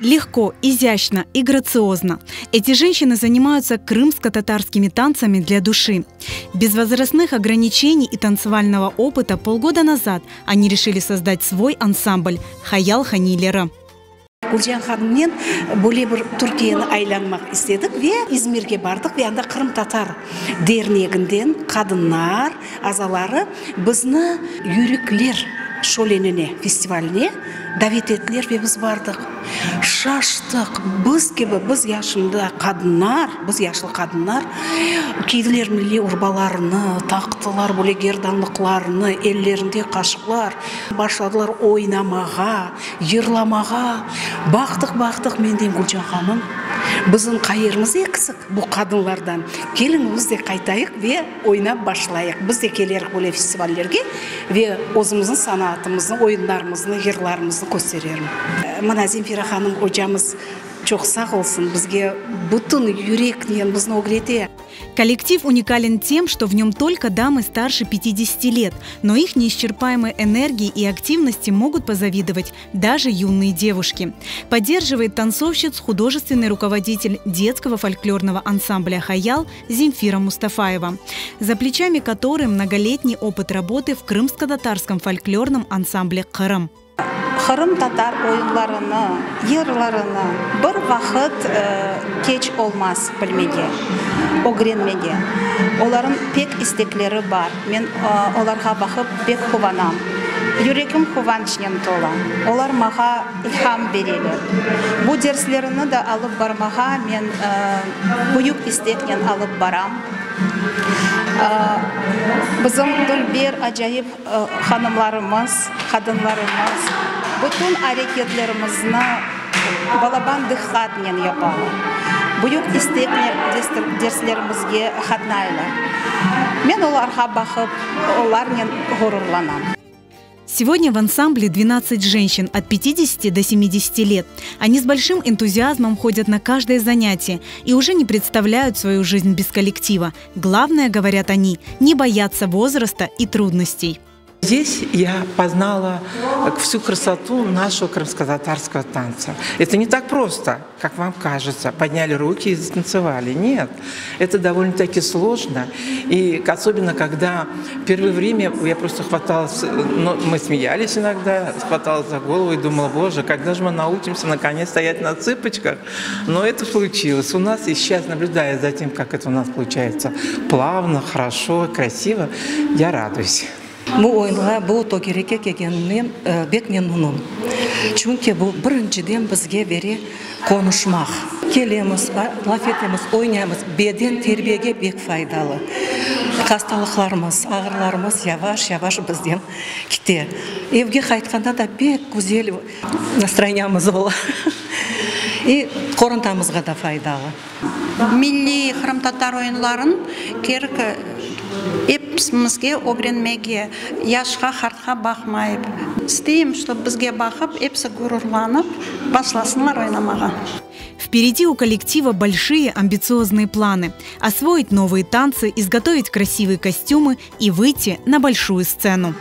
Легко, изящно и грациозно. Эти женщины занимаются крымско-татарскими танцами для души. Без возрастных ограничений и танцевального опыта полгода назад они решили создать свой ансамбль «Хаял Ханилера». Гүлжан ханыммен бөле бір Түркияны айланмақ істедік ве Измирге бардық ве анда Қырым татар дернегінден қадыннар азалары бізні юриклер шоленіне фестиваліне давет етілер ве біз бардық. Шаштық, біз яшылы қадыннар кейділер милли урбаларыны, тақтылар, бөле герданлықларыны, еллерінде қашықлар, башладылар ойнамаға, ерламаға. Бақтық менден Гүлжан ханым. Біздің қайырымыз екісік бұл қадынлардан. Келің біз де қайтайық ве ойнап башылайық. Біз де келерік бөле фестивальдерге ве өзіміздің санатымыздың, ойындарымыздың, ерларымыздың көстерерім. Мына Земфира ханым hocamız çok sağ olsun, бізге бүтін юрекнен біздің огрете. Коллектив уникален тем, что в нем только дамы старше 50 лет, но их неисчерпаемой энергии и активности могут позавидовать даже юные девушки. Поддерживает танцовщиц художественный руководитель детского фольклорного ансамбля «Хаял» Земфира Мустафаева, за плечами которой многолетний опыт работы в крымско-татарском фольклорном ансамбле «Қырым». Қырым татар ойынларыны, ерларыны бір вақыт кеч олмас білмеге, огренмеге. Оларын пек истеклері бар. Мен оларға бақып бек қуванам. Юрекім қуванчнен тола. Олар маға илхам берелер. Бұл дерслеріні да алып бармаға мен бұйық истекнен алып барам. Біздің дүлбер ажайып ханымларымыз, қадынларымыз bütün hareketlerimizni balaban dikkatle yapalım. Büyük istekli derslerimizge katnaylar. Men olarga bakıp, olarмен gururlanam. Сегодня в ансамбле 12 женщин от 50 до 70 лет. Они с большим энтузиазмом ходят на каждое занятие и уже не представляют свою жизнь без коллектива. Главное, говорят они, не бояться возраста и трудностей. Здесь я познала всю красоту нашего крымско-татарского танца. Это не так просто, как вам кажется. Подняли руки и затанцевали. Нет, это довольно-таки сложно. И особенно, когда первое время я просто хваталась, мы смеялись иногда, хваталась за голову и думала, боже, когда же мы научимся наконец стоять на цыпочках? Но это случилось у нас, и сейчас, наблюдая за тем, как это у нас получается плавно, хорошо, красиво, я радуюсь. Бұл ойынға бұл тогереке кегенмен бек мен мұның. Чүнке бұл біріншіден бізге бере конышмақ. Келеміз, лафетеміз, ойнаймыз, беден тербеге бек файдалы. Қасталықларымыз, ағырларымыз яваш бізден кете. Евге қайтқанда да бек güzel настроениямыз ола. И қорынтамызға да файдалы. Milli Қырым татар ойынларын керік епсімізге обренмеге, яшқа, қартқа бақмайып. Істейім, чтобы бізге бақып, епсі гурурланып, басласынлар ойнамаға. Впереди у коллектива большие амбициозные планы – освоить новые танцы, изготовить красивые костюмы и выйти на большую сцену.